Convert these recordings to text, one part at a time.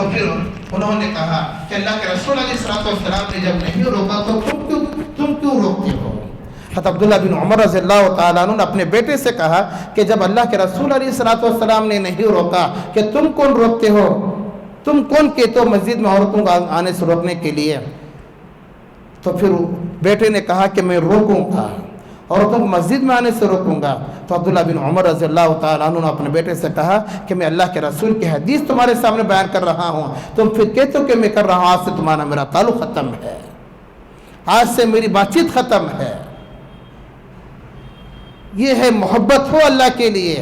تو پھر انہوں نے کہا کہ اللہ کے رسول علیہ السلام نے جب نہیں روکا تو تم کیوں روکتے ہو؟ حضرت عبداللہ بن عمر رضی اللہ تعالیٰ عنہ نے اپنے بیٹے سے کہا کہ جب اللہ کے رسول علیہ السلام نے نہیں روکا کہ تم کون روکتے ہو؟ تم کون کہتے ہو مسجد میں عورتوں کو آنے سے روکنے کے لیے؟ تو پھر بیٹے نے کہا کہ میں روکوں گا، عورتوں کو مسجد میں آنے سے روکوں گا۔ تو عبداللہ بن عمر رضی اللہ تعالیٰ عنہ نے اپنے بیٹے سے کہا کہ میں اللہ کے رسول کی حدیث تمہارے سامنے بیان کر رہا ہوں، تم پھر کہتے ہو کہ میں کر رہا ہوں، آج سے تمہارا میرا تعلق ختم ہے، آج سے میری بات چیت ختم ہے۔ یہ ہے محبت ہو اللہ کے لیے،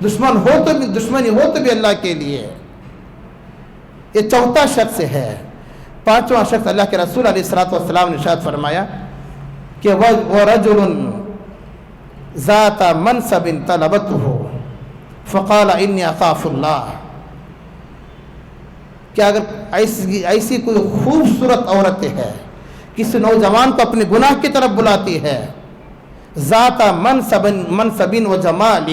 دشمنی ہو تو بھی اللہ کے لیے۔ یہ چوتھا شخص ہے۔ پانچواں شخص اللہ کے رسول علیہ السلام نے ارشاد فرمایا کہ وَرَجُلٌ ذَاتَ مَنْصَبٍ طَلَبَتْهُ فَقَالَ إِنِّي أَخَافُ اللَّهَ، کہ اگر ایسی کوئی خوبصورت عورت ہے، کسی نوجوان کو اپنے گناہ کی طرف بلاتی ہے، ذات منصب و جمال،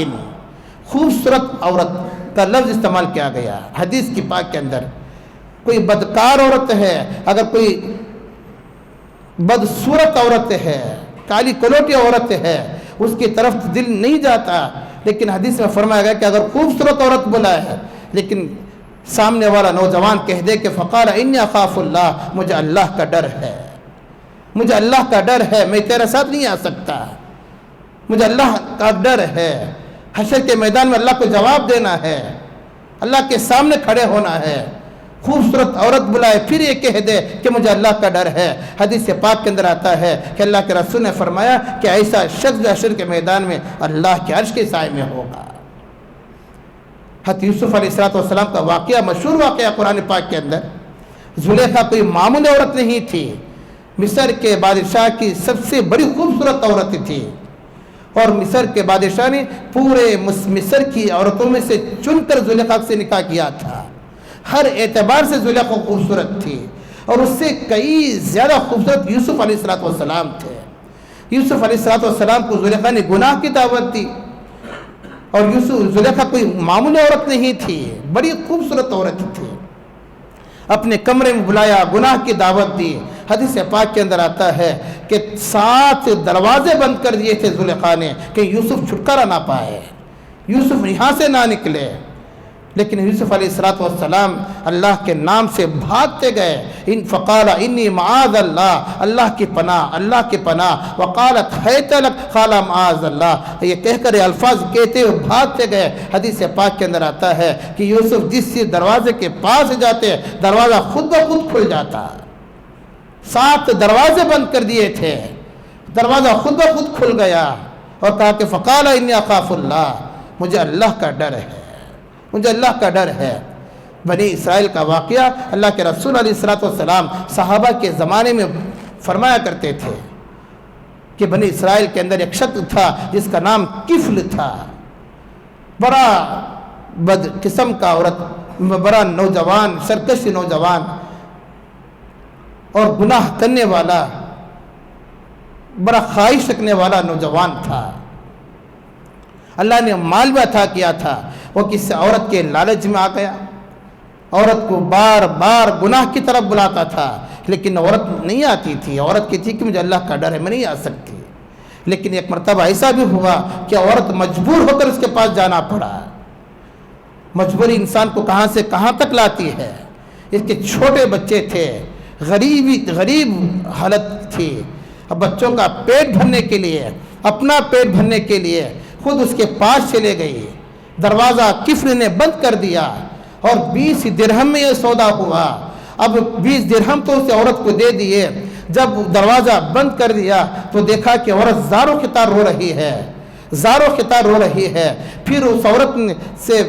خوبصورت عورت کا لفظ استعمال کیا گیا حدیث کی پاک کے اندر۔ کوئی بدکار عورت ہے، اگر کوئی بدصورت عورت ہے، کالی کلوٹی عورت ہے، اس کی طرف دل نہیں جاتا، لیکن حدیث میں فرمایا گیا کہ اگر خوبصورت عورت بلائے ہے لیکن سامنے والا نوجوان کہہ دے کہ فقال انی اخاف اللہ، مجھے اللہ کا ڈر ہے، مجھے اللہ کا ڈر ہے، میں تیرے ساتھ نہیں آ سکتا، مجھے اللہ کا ڈر ہے، حشر کے میدان میں اللہ کو جواب دینا ہے، اللہ کے سامنے کھڑے ہونا ہے۔ خوبصورت عورت بلائے پھر یہ کہہ دے کہ مجھے اللہ کا ڈر ہے۔ حدیث پاک کے اندر آتا ہے کہ اللہ کے رسول نے فرمایا کہ ایسا شخص حشر کے میدان میں اللہ کے عرش کے سائے میں ہوگا۔ حضرت یوسف علیہ السلام کا واقعہ، مشہور واقعہ قرآن پاک کے اندر، زلیخا کوئی معمولی عورت نہیں تھی، مصر کے بادشاہ کی سب سے بڑی خوبصورت عورت تھی، اور مصر کے بادشاہ نے پورے مصر کی عورتوں میں سے چن کر زلیخا سے نکاح کیا تھا۔ ہر اعتبار سے زلیخا خوبصورت تھی، اور اس سے کئی زیادہ خوبصورت یوسف علیہ السلام تھے۔ یوسف علیہ السلام کو زلیخا نے گناہ کی دعوت دی، اور زلیخا کوئی معمولی عورت نہیں تھی، بڑی خوبصورت عورت تھی۔ اپنے کمرے میں بلایا، گناہ کی دعوت دی۔ حدیث پاک کے اندر آتا ہے کہ 7 دروازے بند کر دیے تھے زلیخا نے کہ یوسف چھٹکارا نہ پائے، یوسف یہاں سے نہ نکلے، لیکن یوسف علیہ السلام اللہ کے نام سے بھاگتے گئے۔ فقال انی معاذ اللہ، اللہ کی پناہ، اللہ کی پناہ۔ وقالت حیت لک، قال معاذ اللہ، یہ کہہ کر یہ الفاظ کہتے ہوئے بھاگتے گئے۔ حدیث پاک کے اندر آتا ہے کہ یوسف جس دروازے کے پاس جاتے دروازہ خود بخود کھل جاتا۔ 7 دروازے بند کر دیے تھے، دروازہ خود بخود کھل گیا، اور کہا کہ فقال انی اخاف اللہ، مجھے اللہ کا ڈر ہے، مجھے اللہ کا ڈر ہے۔ بنی اسرائیل کا واقعہ اللہ کے رسول علیہ السلام صحابہ کے زمانے میں فرمایا کرتے تھے کہ بنی اسرائیل کے اندر ایک شخص تھا جس کا نام کفل تھا، بڑا بد قسم کا عورت، بڑا نوجوان، سرکش نوجوان اور گناہ کرنے والا، بڑا خواہش رکھنے والا نوجوان تھا۔ اللہ نے مال بھی عطا کیا تھا، وہ کسی عورت کے لالچ میں آ گیا، عورت کو بار بار گناہ کی طرف بلاتا تھا، لیکن عورت نہیں آتی تھی، عورت کی تھی کہ مجھے اللہ کا ڈر ہے، میں نہیں آ سکتی۔ لیکن ایک مرتبہ ایسا بھی ہوا کہ عورت مجبور ہو کر اس کے پاس جانا پڑا۔ مجبوری انسان کو کہاں سے کہاں تک لاتی ہے۔ اس کے چھوٹے بچے تھے، غریب حالت تھی، اب بچوں کا پیٹ بھرنے کے لیے، اپنا پیٹ بھرنے کے لیے خود اس کے پاس چلے گئی، دروازہ کفل نے بند کر دیا، اور 20 درہم میں یہ سودا ہوا۔ اب 20 درہم تو اس عورت کو دے دیے، جب دروازہ بند کر دیا تو دیکھا کہ عورت زاروں خطار رو رہی ہے، زاروں خطار رو رہی ہے۔ پھر اس عورت سے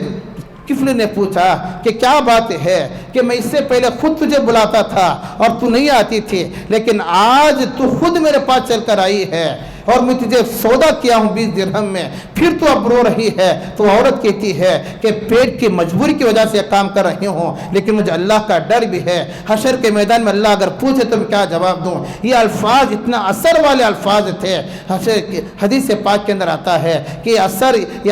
کفل نے پوچھا کہ کیا بات ہے کہ میں اس سے پہلے خود تجھے بلاتا تھا اور تو نہیں آتی تھی، لیکن آج تو خود میرے پاس چل کر آئی ہے، اور میں تجھے سودا کیا ہوں 20 درہم میں، پھر تو اب رو رہی ہے۔ تو عورت کہتی ہے کہ پیٹ کی مجبوری کی وجہ سے کام کر رہی ہوں، لیکن مجھے اللہ کا ڈر بھی ہے۔ حشر کے میدان میں اللہ اگر پوچھے تو میں کیا جواب دوں؟ یہ الفاظ اتنا اثر والے الفاظ تھے۔ حدیث پاک کے اندر آتا ہے کہ یہ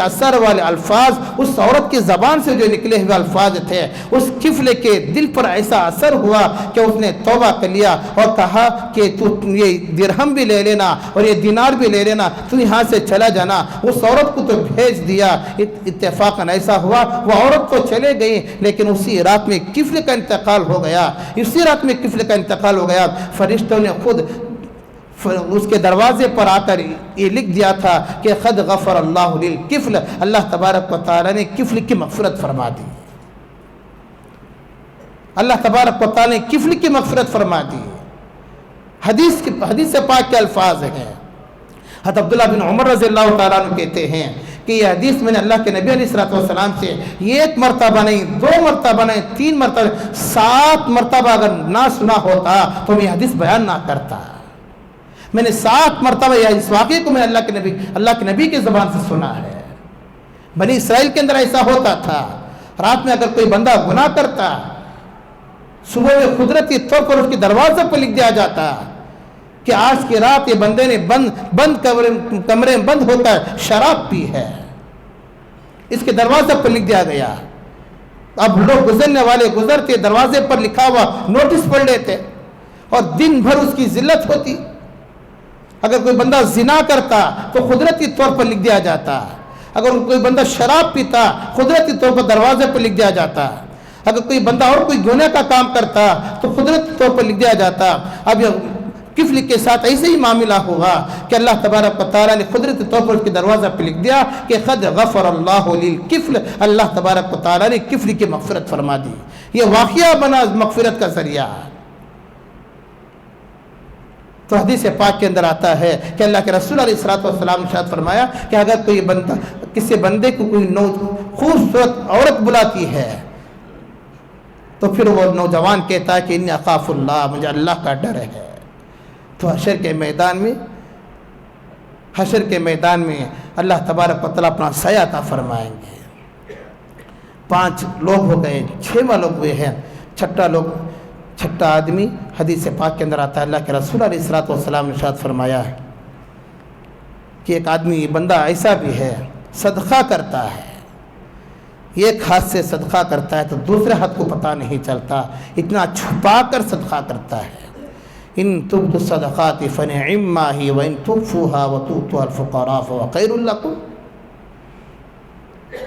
اثر والے الفاظ اس عورت کی زبان سے جو نکلے ہوئے الفاظ تھے، اس قفل کے دل پر ایسا اثر ہوا کہ اس نے توبہ کر لیا اور کہا کہ تو یہ درہم بھی لے لینا اور یہ دینار بھی لے لینا، تو یہاں سے چلا جانا۔ اس عورت کو تو بھیج دیا، اتفاقاً ایسا ہوا وہ عورت تو چلے گئی، لیکن اسی رات میں قفل کا انتقال ہو گیا۔ اسی رات میں قفل کا انتقال ہو گیا۔ فرشتوں نے خود اس کے دروازے پر آ کر یہ لکھ دیا تھا کہ قد غفر اللہ للقفل، اللہ تبارک و تعالیٰ نے قفل کی مغفرت فرما دی۔ اللہ تبارک و تعالیٰ نے قفل کی مغفرت فرما دی۔ حدیث پاک کے الفاظ ہیں۔ حضرت عبداللہ بن عمر رضی اللہ تعالیٰ عنہ کہتے ہیں کہ یہ حدیث میں نے اللہ کے نبی علیہ السلام سے ایک مرتبہ نہیں، 2 مرتبہ نہیں، 3 مرتبہ، 7 مرتبہ اگر نہ سنا ہوتا تو میں یہ حدیث بیان نہ کرتا۔ میں نے 7 مرتبہ یہ اس واقعے کو میں اللہ کے نبی کی زبان سے سنا ہے۔ بنی اسرائیل کے اندر ایسا ہوتا تھا، رات میں اگر کوئی بندہ گناہ کرتا، صبح میں قدرتی طور پر اس کے دروازے پر لکھ دیا جاتا کہ آج کی رات یہ بندے نے بند کمرے میں بند ہو کر شراب پی ہے، اس کے دروازے پر لکھ دیا گیا۔ اب لوگ گزرنے والے گزرتے، دروازے پر لکھا ہوا نوٹس پڑھ لیتے اور دن بھر اس کی ذلت ہوتی۔ اگر کوئی بندہ زنا کرتا تو قدرتی طور پر لکھ دیا جاتا، اگر کوئی بندہ شراب پیتا قدرتی طور پر دروازے پر لکھ دیا جاتا، اگر کوئی بندہ اور کوئی گناہ کا کام کرتا تو قدرتی طور پر لکھ دیا جاتا۔ اب یہ قفل کے ساتھ ایسے ہی معاملہ ہوا کہ اللہ تبارک و تعالیٰ نے قدرتی طور پر اس کے دروازہ پہ لکھ دیا کہ قد غفر اللہ للقفل، اللہ تبارک و تعالیٰ نے قفل کی مغفرت فرما دی۔ یہ واقعہ بنا مغفرت کا ذریعہ۔ تو حدیث پاک کے اندر آتا ہے کہ اللہ کے رسول علیہ السلام نے ارشاد فرمایا کہ اگر کوئی بندہ کسی بندے کو کوئی خوبصورت عورت بلاتی ہے تو پھر وہ نوجوان کہتا ہے کہ انی اخاف اللہ، مجھے اللہ کا ڈر ہے، تو حشر کے میدان میں اللہ تبارک و تعالیٰ اپنا سایہ عطا فرمائیں گے۔ 5 لوگ ہو گئے، 6واں لوگ ہوئے ہیں، چھٹا آدمی حدیث پاک کے اندر آتا ہے اللہ کے رسول علیہ السلام نے ارشاد فرمایا ہے کہ ایک آدمی بندہ ایسا بھی ہے صدقہ کرتا ہے، ایک ہاتھ سے صدقہ کرتا ہے تو دوسرے ہاتھ کو پتہ نہیں چلتا، اتنا چھپا کر صدقہ کرتا ہے۔ ان تبدوا الصدقات فنعما هي وان تخفوها وتؤتوها الفقراء فهو خير لكم،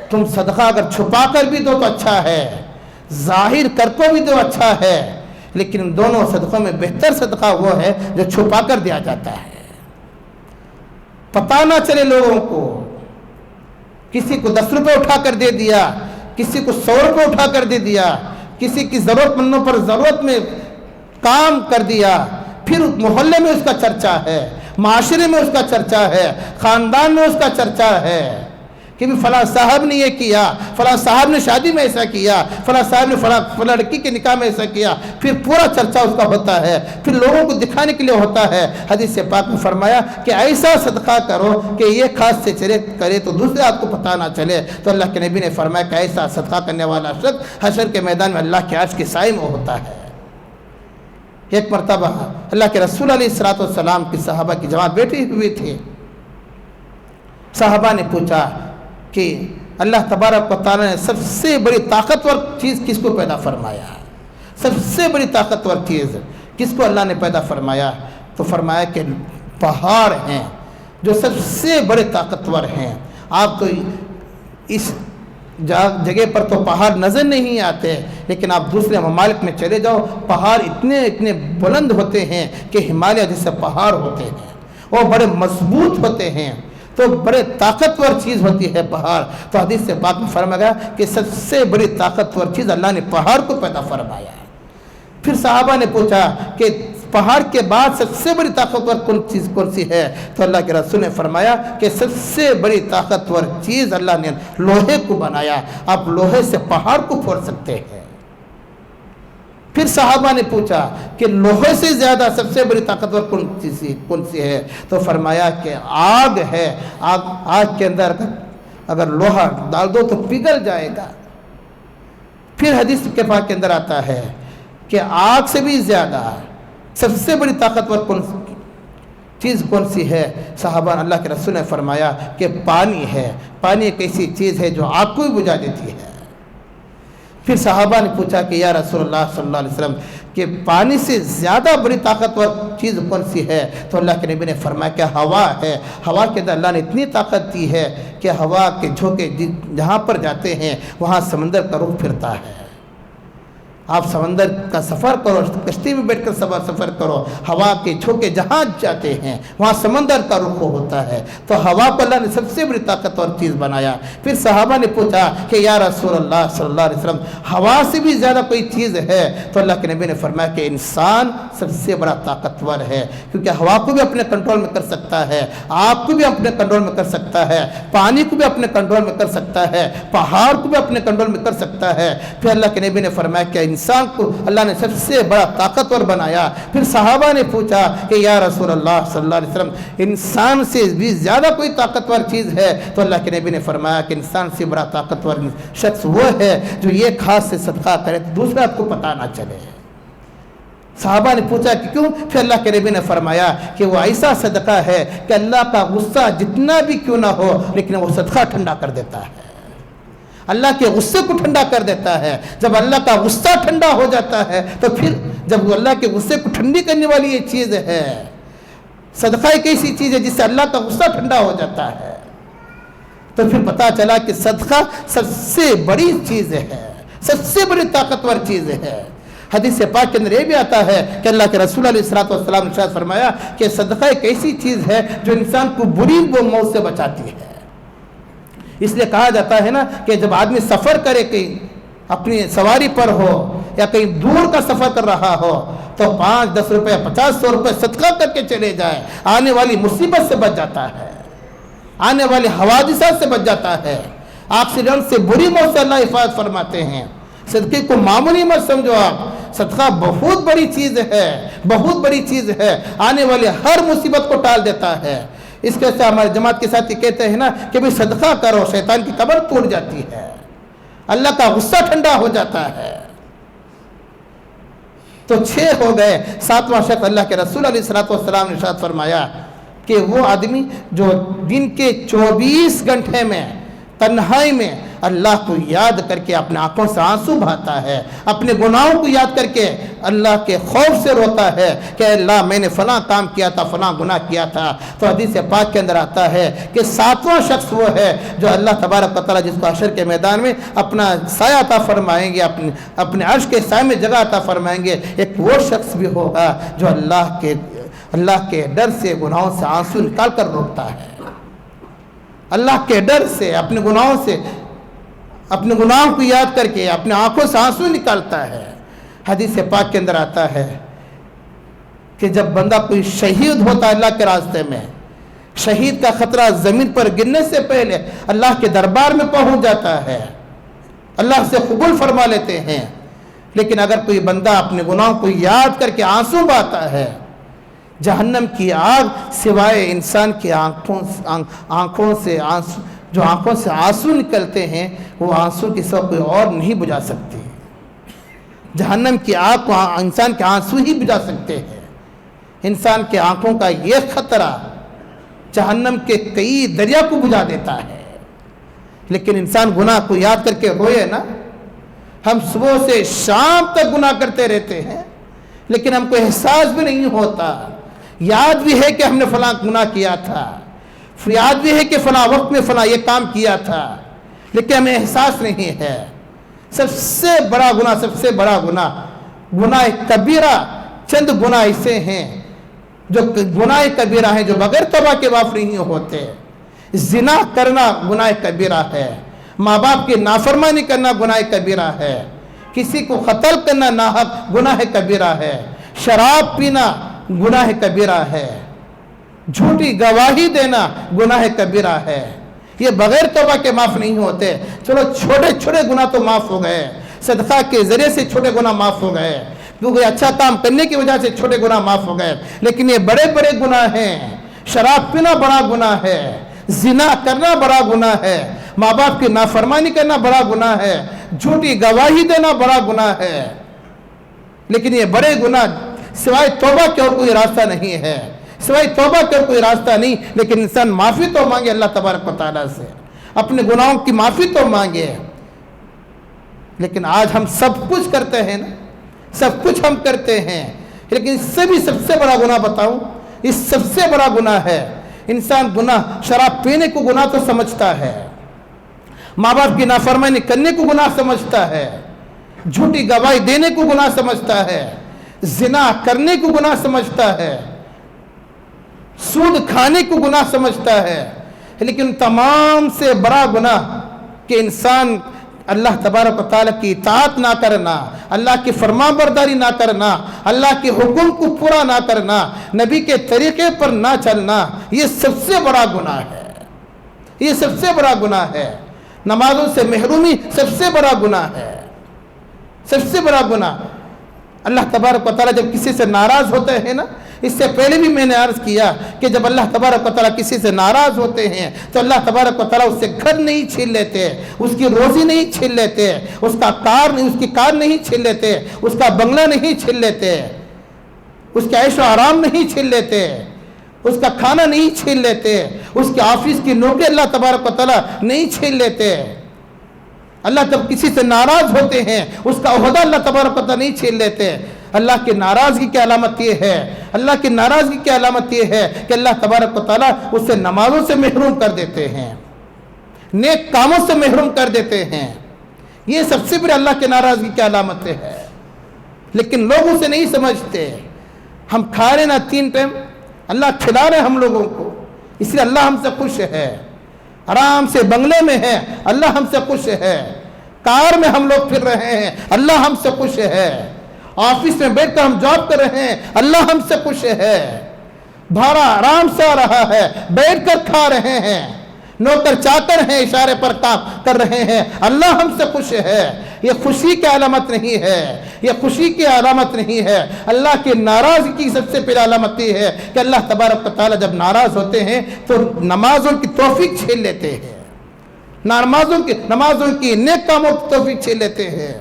تم صدقہ اگر چھپا کر بھی دو تو اچھا ہے، ظاہر کر کو بھی دو اچھا ہے، لیکن ان دونوں صدقوں میں بہتر صدقہ وہ ہے جو چھپا کر دیا جاتا ہے، پتہ نہ چلے لوگوں کو۔ کسی کو 10 روپے اٹھا کر دے دیا، کسی کو 100 روپے اٹھا کر دے دیا، کسی کی ضرورت مندوں پر ضرورت میں کام کر دیا، پھر محلے میں اس کا چرچا ہے، معاشرے میں اس کا چرچا ہے، خاندان میں اس کا چرچا ہے کہ فلاں صاحب نے یہ کیا، فلاں صاحب نے شادی میں ایسا کیا، فلاں صاحب نے فلاں لڑکی کے نکاح میں ایسا کیا، پھر پورا چرچا اس کا ہوتا ہے، پھر لوگوں کو دکھانے کے لیے ہوتا ہے۔ حدیث پاک میں فرمایا کہ ایسا صدقہ کرو کہ ایک ہاتھ سے کرے تو دوسرے ہاتھ کو پتہ نہ چلے۔ تو اللہ کے نبی نے فرمایا کہ ایسا صدقہ کرنے والا شخص حشر کے میدان میں اللہ کے عرش کے سائے میں ہوتا ہے۔ ایک مرتبہ اللہ کے رسول علیہ السلام کی صحابہ کی جماعت بیٹھی ہوئی تھی، صحابہ نے پوچھا کہ اللہ تبارک و تعالیٰ نے سب سے بڑی طاقتور چیز کس کو پیدا فرمایا؟ سب سے بڑی طاقتور چیز کس کو اللہ نے پیدا فرمایا؟ تو فرمایا کہ پہاڑ ہیں جو سب سے بڑے طاقتور ہیں۔ آپ تو اس جگہ پر تو پہاڑ نظر نہیں آتے، لیکن آپ دوسرے ممالک میں چلے جاؤ، پہاڑ اتنے بلند ہوتے ہیں کہ ہمالیہ جیسے پہاڑ ہوتے ہیں، وہ بڑے مضبوط ہوتے ہیں، تو بڑے طاقتور چیز ہوتی ہے پہاڑ۔ تو حدیث سے پاک میں فرمایا گیا کہ سب سے بڑی طاقتور چیز اللہ نے پہاڑ کو پیدا فرمایا ہے۔ پھر صحابہ نے پوچھا کہ پہاڑ کے بعد سب سے بڑی طاقتور کون سی ہے؟ تو اللہ کے رسول نے فرمایا کہ سب سے بڑی طاقتور چیز اللہ نے لوہے کو بنایا، آپ لوہے سے پہاڑ کو پھوڑ سکتے ہیں۔ پھر صحابہ نے پوچھا کہ لوہے سے زیادہ سب سے بڑی طاقتور کون سی ہے؟ تو فرمایا کہ آگ ہے، آگ کے اندر اگر لوہا ڈال دو تو پگھل جائے گا۔ پھر حدیث کے پاک کے اندر آتا ہے کہ آگ سے بھی زیادہ سب سے بڑی طاقتور چیز کون سی ہے؟ صحابہ اللہ کے رسول نے فرمایا کہ پانی ہے۔ پانی ایک ایسی چیز ہے جو آگ کو بھی بجھا دیتی ہے۔ پھر صحابہ نے پوچھا کہ یا رسول اللہ صلی اللہ علیہ وسلم کہ پانی سے زیادہ بڑی طاقتور چیز کون سی ہے؟ تو اللہ کے نبی نے فرمایا کہ ہوا ہے۔ ہوا کے اندر اللہ نے اتنی طاقت دی ہے کہ ہوا کے جھونکے جہاں پر جاتے ہیں وہاں سمندر کا رخ پھرتا ہے۔ آپ سمندر کا سفر کرو، کشتی میں بیٹھ کر سفر کرو، ہوا کے جھونکے جہاں جاتے ہیں وہاں سمندر کا رخ ہوتا ہے۔ تو ہوا کو اللہ نے سب سے بڑی طاقتور چیز بنایا۔ پھر صحابہ نے پوچھا کہ یا رسول اللہ صلی اللہ علیہ وسلم ہوا سے بھی زیادہ کوئی چیز ہے؟ تو اللہ کے نبی نے فرمایا کہ انسان سب سے بڑا طاقتور ہے، کیونکہ ہوا کو بھی اپنے کنٹرول میں کر سکتا ہے، آگ کو بھی اپنے کنٹرول میں کر سکتا ہے، پانی کو بھی اپنے کنٹرول میں کر سکتا ہے، پہاڑ کو بھی اپنے کنٹرول میں کر سکتا ہے۔ پھر اللہ کے نبی نے فرمایا کہ انسان کو اللہ نے سب سے بڑا طاقتور بنایا۔ پھر صحابہ نے پوچھا کہ یا رسول اللہ صلی اللہ علیہ وسلم انسان سے بھی زیادہ کوئی طاقتور چیز ہے؟ تو اللہ کے نبی نے فرمایا کہ انسان سے بڑا طاقتور شخص وہ ہے جو ایک ہاتھ سے صدقہ کرے تو دوسرا کو پتہ نہ چلے۔ صحابہ نے پوچھا کہ کیوں؟ پھر اللہ کے نبی نے فرمایا کہ وہ ایسا صدقہ ہے کہ اللہ کا غصہ جتنا بھی کیوں نہ ہو لیکن وہ صدقہ ٹھنڈا کر دیتا ہے، اللہ کے غصے کو ٹھنڈا کر دیتا ہے۔ جب اللہ کا غصہ ٹھنڈا ہو جاتا ہے تو پھر جب وہ اللہ کے غصے کو ٹھنڈی کرنے والی یہ چیز ہے، صدقہ ایک ایسی چیز ہے جس سے اللہ کا غصہ ٹھنڈا ہو جاتا ہے، تو پھر پتا چلا کہ صدقہ سب سے بڑی چیز ہے، سب سے بڑی طاقتور چیز ہے۔ حدیث پاک کے اندر یہ بھی آتا ہے کہ اللہ کے رسول علیہ الصلوۃ والسلام نے ارشاد فرمایا کہ صدقہ ایک ایسی چیز ہے جو انسان کو بری موت سے بچاتی ہے۔ اس لیے کہا جاتا ہے نا کہ جب آدمی سفر کرے کہیں اپنی سواری پر ہو یا کہیں دور کا سفر کر رہا ہو تو 5-10 روپے 50-100 روپے صدقہ کر کے چلے جائے، آنے والی مصیبت سے بچ جاتا ہے، آنے والی حوادثات سے بچ جاتا ہے، ایکسیڈنٹ سے بری موت سے اللہ حفاظت فرماتے ہیں۔ صدقے کو معمولی مت سمجھو آپ، صدقہ بہت بڑی چیز ہے، بہت بڑی چیز ہے، آنے والی ہر مصیبت کو ٹال دیتا ہے۔ اس کے ساتھ ہمارے جماعت کے ساتھ یہ کہتے ہیں نا کہ بھی صدقہ کرو، شیطان کی قبر ٹوٹ جاتی ہے، اللہ کا غصہ ٹھنڈا ہو جاتا ہے۔ تو 6 ہو گئے۔ 7واں شخص اللہ کے رسول علیہ الصلوۃ والسلام نے ارشاد فرمایا کہ وہ آدمی جو دن کے 24 گھنٹے میں تنہائی میں اللہ کو یاد کر کے اپنے آنکھوں سے آنسو بہاتا ہے، اپنے گناہوں کو یاد کر کے اللہ کے خوف سے روتا ہے کہ اللہ میں نے فلاں کام کیا تھا، فلاں گناہ کیا تھا۔ تو حدیث پاک کے اندر آتا ہے کہ 7واں شخص وہ ہے جو اللہ تبارک و تعالیٰ جس کو حشر کے میدان میں اپنا سایہ عطا فرمائیں گے، اپنے عرش کے سائے میں جگہ عطا فرمائیں گے، ایک وہ شخص بھی ہوگا جو اللہ کے ڈر سے گناہوں سے آنسو نکال کر روتا ہے، اللہ کے ڈر سے اپنے گناہوں سے، اپنے گناہوں کو یاد کر کے اپنے آنکھوں سے آنسو نکالتا ہے۔ حدیث پاک کے اندر آتا ہے کہ جب بندہ کوئی شہید ہوتا ہے اللہ کے راستے میں، شہید کا خطرہ زمین پر گرنے سے پہلے اللہ کے دربار میں پہنچ جاتا ہے، اللہ سے قبول فرما لیتے ہیں۔ لیکن اگر کوئی بندہ اپنے گناہوں کو یاد کر کے آنسو بہاتا ہے، جہنم کی آگ سوائے انسان کی آنکھوں سے آنسو نکلتے ہیں، وہ آنسو کی سب کوئی اور نہیں بجھا سکتی۔ جہنم کی آگ کو انسان کے آنسو ہی بجھا سکتے ہیں۔ انسان کے آنکھوں کا یہ خطرہ جہنم کے کئی دریا کو بجھا دیتا ہے۔ لیکن انسان گناہ کو یاد کر کے روئے نا، ہم صبح سے شام تک گناہ کرتے رہتے ہیں لیکن ہم کو احساس بھی نہیں ہوتا، یاد بھی ہے کہ ہم نے فلاں گناہ کیا تھا، یاد بھی ہے کہ فلاں وقت میں فلاں یہ کام کیا تھا، لیکن ہمیں احساس نہیں ہے۔ سب سے بڑا گناہ کبیرہ، چند گناہ ایسے ہیں جو گناہ کبیرہ ہیں جو بغیر توبہ کے معاف نہیں ہوتے۔ زنا کرنا گناہ کبیرہ ہے، ماں باپ کی نافرمانی کرنا گناہ کبیرہ ہے، کسی کو قتل کرنا ناحق گناہ کبیرہ ہے، شراب پینا گناہ کبیرہ ہے، جھوٹی گواہی دینا گناہ کبیرہ ہے۔ یہ بغیر توبہ کے معاف نہیں ہوتے۔ چلو چھوٹے چھوٹے گناہ تو معاف ہو گئے، صدقہ کے ذریعے سے چھوٹے گناہ معاف ہو گئے، کیونکہ اچھا کام کرنے کی وجہ سے چھوٹے گناہ معاف ہو گئے، لیکن یہ بڑے بڑے گناہ ہیں۔ شراب پینا بڑا گناہ ہے، زنا کرنا بڑا گناہ ہے، ماں باپ کی نافرمانی کرنا بڑا گناہ ہے، جھوٹی گواہی دینا بڑا گناہ ہے، لیکن یہ بڑے گناہ سوائے توبہ کے اور کوئی راستہ نہیں ہے، سوائے توبہ کے اور کوئی راستہ نہیں۔ لیکن انسان معافی تو مانگے اللہ تبارک و تعالیٰ سے، اپنے گناہوں کی معافی تو مانگے۔ لیکن آج ہم سب کچھ کرتے ہیں نا، سب کچھ ہم کرتے ہیں، لیکن اس سے بھی سب سے بڑا گناہ بتاؤں، اس سب سے بڑا گناہ ہے انسان گناہ شراب پینے کو گناہ تو سمجھتا ہے، ماں باپ کی نافرمانی کرنے کو گناہ سمجھتا ہے، جھوٹی گواہی دینے کو گناہ سمجھتا ہے، زنا کرنے کو گناہ سمجھتا ہے، سود کھانے کو گناہ سمجھتا ہے۔ لیکن تمام سے بڑا گناہ کہ انسان اللہ تبارک و تعالیٰ کی اطاعت نہ کرنا، اللہ کی فرما برداری نہ کرنا، اللہ کے حکم کو پورا نہ کرنا، نبی کے طریقے پر نہ چلنا، یہ سب سے بڑا گناہ ہے، یہ سب سے بڑا گناہ ہے۔ نمازوں سے محرومی سب سے بڑا گناہ ہے، سب سے بڑا گناہ۔ اللہ تبارک و تعالیٰ جب کسی سے ناراض ہوتے ہیں نا، اس سے پہلے بھی میں نے عرض کیا کہ جب اللہ تبارک و تعالیٰ کسی سے ناراض ہوتے ہیں تو اللہ تبارک و تعالیٰ اس سے گھر نہیں چھین لیتے، اس کی روزی نہیں چھین لیتے، اس کی کار نہیں چھین لیتے، اس کا بنگلہ نہیں چھین لیتے، اس کے عیش و آرام نہیں چھین لیتے، اس کا کھانا نہیں چھین لیتے، اس کے آفس کی نوکری اللہ تبارک و تعالیٰ نہیں چھین لیتے۔ اللہ جب کسی سے ناراض ہوتے ہیں اس کا عہدہ اللہ تبارک و تعالیٰ نہیں چھین لیتے۔ اللہ کی ناراضگی کی علامت یہ ہے، اللہ کی ناراضگی کی علامت یہ ہے کہ اللہ تبارک و تعالیٰ اس سے نمازوں سے محروم کر دیتے ہیں، نیک کاموں سے محروم کر دیتے ہیں۔ یہ سب سے بڑی اللہ کی ناراضگی کی علامت ہے، لیکن لوگ اسے نہیں سمجھتے۔ ہم کھا رہے نا 3 ٹائم، اللہ کھلا رہے ہم لوگوں کو، اس لیے اللہ ہم سے خوش ہے۔ آرام سے بنگلے میں ہے، اللہ ہم سے خوش ہے۔ کار میں ہم لوگ پھر رہے ہیں، اللہ ہم سے خوش ہے۔ آفس میں بیٹھ کر ہم جاب کر رہے ہیں، اللہ ہم سے خوش ہے۔ بھاڑا آرام سے آ رہا ہے، بیٹھ کر کھا رہے ہیں، نوکر چاکر ہیں، اشارے پر کام کر رہے ہیں، اللہ ہم سے خوش ہے۔ یہ خوشی کی علامت نہیں ہے، یہ خوشی کی علامت نہیں ہے۔ اللہ کی ناراضگی کی سب سے پہلی علامت یہ ہے کہ اللہ تبارک و تعالیٰ جب ناراض ہوتے ہیں تو نمازوں کی توفیق چھین لیتے ہیں، نمازوں کی نیک کاموں کی توفیق چھین لیتے ہیں۔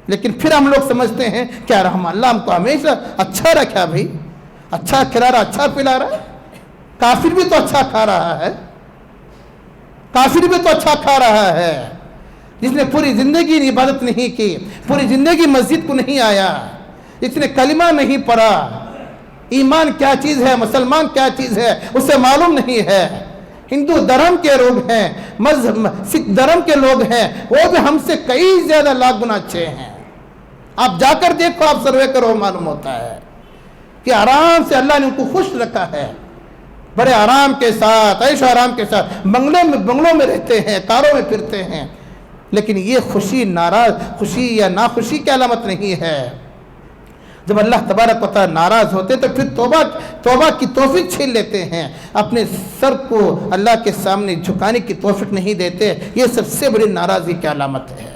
لیکن پھر ہم لوگ سمجھتے ہیں کیا رحم اللہ ہم کو ہمیشہ اچھا رکھا بھائی، اچھا کھلا رہا، اچھا پلا رہا ہے۔ کافر بھی تو اچھا کھا رہا ہے، کافر بھی تو اچھا کھا رہا ہے، جس نے پوری زندگی عبادت نہیں کی، پوری زندگی مسجد کو نہیں آیا، جس نے کلمہ نہیں پڑھا، ایمان کیا چیز ہے، مسلمان کیا چیز ہے اسے معلوم نہیں ہے۔ ہندو دھرم کے لوگ ہیں، سکھ دھرم کے لوگ ہیں، وہ بھی ہم سے کئی زیادہ لاکھ گنا اچھے ہیں۔ آپ جا کر دیکھو، آپ سروے کرو، معلوم ہوتا ہے کہ آرام سے اللہ نے ان کو خوش رکھا ہے، بڑے آرام کے ساتھ، عیش و آرام کے ساتھ بنگلوں میں رہتے ہیں، کاروں میں پھرتے ہیں۔ لیکن یہ خوشی یا ناخوشی کی علامت نہیں ہے۔ جب اللہ تبارک و تعالیٰ ناراض ہوتے تو پھر توبہ کی توفیق چھین لیتے ہیں، اپنے سر کو اللہ کے سامنے جھکانے کی توفیق نہیں دیتے۔ یہ سب سے بڑی ناراضگی کی علامت ہے،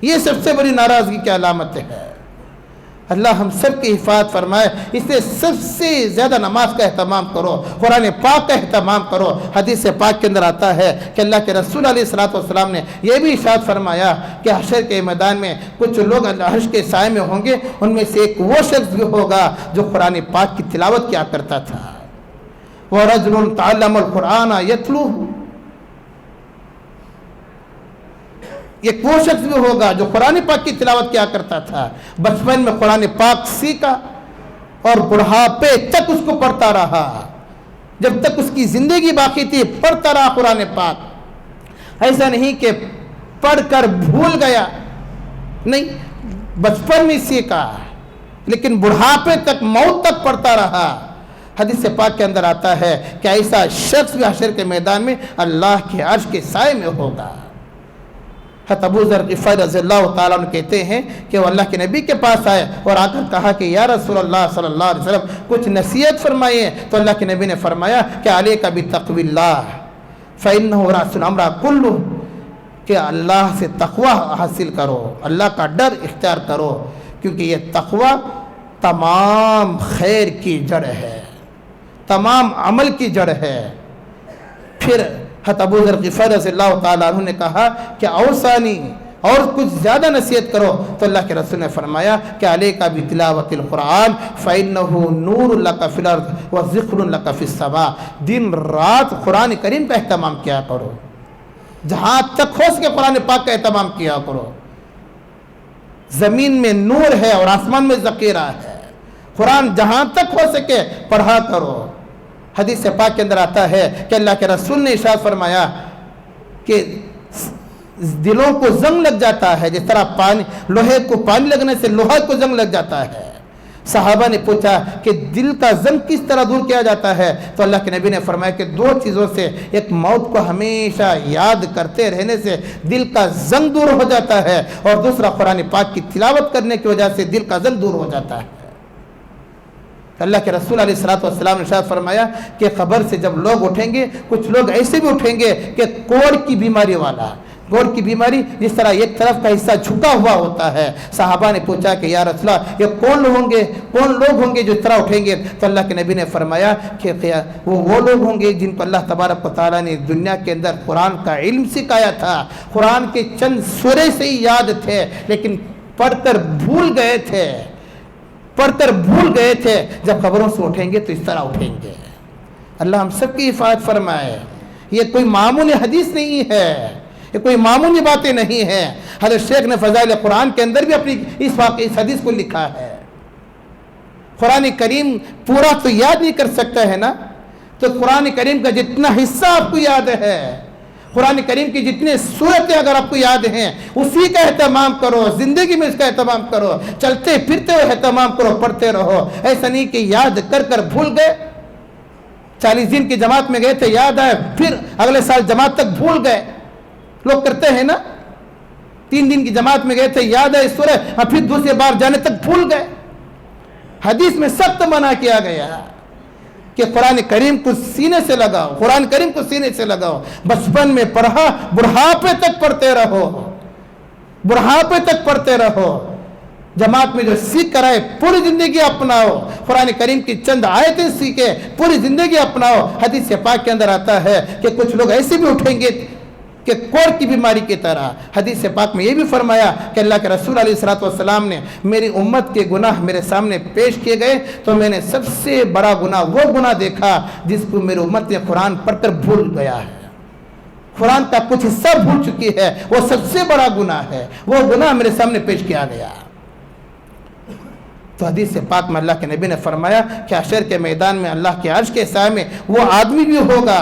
یہ سب سے بڑی ناراضگی کی علامت ہے۔ اللہ ہم سب کی حفاظت فرمائے۔ اس لیے سب سے زیادہ نماز کا اہتمام کرو، قرآن پاک کا اہتمام کرو۔ حدیث پاک کے اندر آتا ہے کہ اللہ کے رسول علیہ الصلوۃ والسلام نے یہ بھی ارشاد فرمایا کہ حشر کے میدان میں کچھ لوگ عرش کے سائے میں ہوں گے، ان میں سے ایک وہ شخص بھی ہوگا جو قرآن پاک کی تلاوت کیا کرتا تھا۔ وَرَجُلٌ تَعَلَّمَ الْقُرْآنَ يَتْلُوهُ، ایک وہ شخص بھی ہوگا جو قرآن پاک کی تلاوت کیا کرتا تھا، بچپن میں قرآن پاک سیکھا اور بڑھاپے تک اس کو پڑھتا رہا، جب تک اس کی زندگی باقی تھی پڑھتا رہا قرآن پاک۔ ایسا نہیں کہ پڑھ کر بھول گیا، نہیں، بچپن میں سیکھا لیکن بڑھاپے تک، موت تک پڑھتا رہا۔ حدیث پاک کے اندر آتا ہے کہ ایسا شخص بھی حشر کے میدان میں اللہ کے عرش کے سائے میں ہوگا۔ ابو ذر غفاری رضی اللہ تعالیٰ عنہ کہتے ہیں کہ وہ اللہ کے نبی کے پاس آئے اور آ کر کہا کہ یا رسول اللہ صلی اللہ علیہ وسلم کچھ نصیحت فرمائیے۔ تو اللہ کے نبی نے فرمایا کہ علیک بتقوی اللہ فإنہ رأس الأمر کلہ، کہ اللہ سے تقوی حاصل کرو، اللہ کا ڈر اختیار کرو، کیونکہ یہ تقوی تمام خیر کی جڑ ہے، تمام عمل کی جڑ ہے۔ پھر حضرت ابو ذر غفاری رضی اللہ تعالیٰ عنہ نے کہا کہ اوصانی، اور کچھ زیادہ نصیحت کرو، تو اللہ کے رسول نے فرمایا کہ علیک بتلاوت القرآن فإنہ نور لک فی الارض وذکر لک فی السماء، دن رات قرآن کریم کا اہتمام کیا کرو، جہاں تک ہو سکے قرآن پاک کا اہتمام کیا کرو۔ زمین میں نور ہے اور آسمان میں ذخیرہ ہے، قرآن جہاں تک ہو سکے پڑھا کرو۔ حدیث پاک کے اندر آتا ہے کہ اللہ کے رسول نے ارشاد فرمایا کہ دلوں کو زنگ لگ جاتا ہے، جس طرح پانی، لوہے کو پانی لگنے سے لوہے کو زنگ لگ جاتا ہے۔ صحابہ نے پوچھا کہ دل کا زنگ کس طرح دور کیا جاتا ہے؟ تو اللہ کے نبی نے فرمایا کہ دو چیزوں سے، ایک موت کو ہمیشہ یاد کرتے رہنے سے دل کا زنگ دور ہو جاتا ہے، اور دوسرا قرآن پاک کی تلاوت کرنے کی وجہ سے دل کا زنگ دور ہو جاتا ہے۔ اللہ کے رسول علیہ السلام نے ارشاد فرمایا کہ قبر سے جب لوگ اٹھیں گے، کچھ لوگ ایسے بھی اٹھیں گے کہ کوڑ کی بیماری والا، کوڑ کی بیماری جس طرح ایک طرف کا حصہ جھکا ہوا ہوتا ہے۔ صحابہ نے پوچھا کہ یا رسول اللہ، یہ کون لوگ ہوں گے جو اس طرح اٹھیں گے؟ تو اللہ کے نبی نے فرمایا کہ وہ لوگ ہوں گے جن کو اللہ تبارک و تعالیٰ نے دنیا کے اندر قرآن کا علم سکھایا تھا، قرآن کے چند سورے سے ہی یاد تھے لیکن پڑھ کر بھول گئے تھے، جب قبروں سے اٹھیں گے تو اس طرح اٹھیں گے۔ اللہ ہم سب کی حفاظت فرمائے۔ یہ کوئی معمولی حدیث نہیں ہے، یہ کوئی معمولی باتیں نہیں ہیں۔ حضرت شیخ نے فضائل قرآن کے اندر بھی اپنی اس حدیث کو لکھا ہے۔ قرآن کریم پورا تو یاد نہیں کر سکتا ہے نا، تو قرآن کریم کا جتنا حصہ آپ کو یاد ہے، قرآن کریم کی جتنے سورتیں اگر آپ کو یاد ہیں، اسی کا اہتمام کرو، زندگی میں اس کا اہتمام کرو، چلتے پھرتے ہوئے اہتمام کرو، پڑھتے رہو۔ ایسا نہیں کہ یاد کر بھول گئے، 40 دن کی جماعت میں گئے تھے، یاد آئے، پھر اگلے سال جماعت تک بھول گئے۔ لوگ کرتے ہیں نا، 3 دن کی جماعت میں گئے تھے، یاد ہے سورہ، اور پھر دوسری بار جانے تک بھول گئے۔ حدیث میں سخت منع کیا گیا کہ قرآن کریم کو سینے سے لگاؤ، قرآن کریم کو سینے سے لگاؤ، بچپن میں پڑھا، بڑھاپے تک پڑھتے رہو، جماعت میں جو سیکھ کر آئے پوری زندگی اپناؤ، قرآن کریم کی چند آیتیں سیکھے پوری زندگی اپناؤ۔ حدیث پاک کے اندر آتا ہے کہ کچھ لوگ ایسے بھی اٹھیں گے کہ کوڑ کی بیماری کی طرح۔ حدیث پاک میں یہ بھی فرمایا کہ اللہ کے رسول علیہ السلام نے میری امت کے گناہ میرے سامنے پیش کیے گئے تو میں نے سب سے بڑا گناہ وہ گناہ دیکھا جس کو میری امت نے قرآن پڑھ کر بھول گیا ہے، قرآن کا کچھ حصہ بھول چکی ہے، وہ سب سے بڑا گناہ ہے، وہ گناہ میرے سامنے پیش کیا گیا۔ تو حدیث پاک میں اللہ کے نبی نے فرمایا کہ حشر کے میدان میں اللہ کے عرش کے سائے میں وہ آدمی بھی ہوگا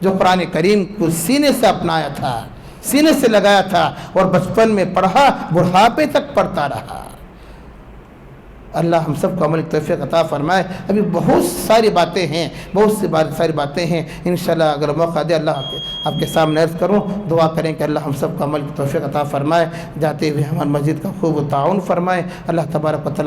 جو قرآن کریم کو سینے سے اپنایا تھا، سینے سے لگایا تھا، اور بچپن میں پڑھا، بڑھاپے تک پڑھتا رہا۔ اللہ ہم سب کو عمل کی توفیق عطا فرمائے۔ ابھی بہت ساری باتیں ہیں، ساری باتیں ہیں، انشاءاللہ اگر موقع دے اللہ آپ کے سامنے عرض کروں، دعا کریں کہ اللہ ہم سب کو عمل کی توفیق عطا فرمائے، جاتے ہوئے ہماری مسجد کا خوب تعاون فرمائے۔ اللہ تبارک و تعالیٰ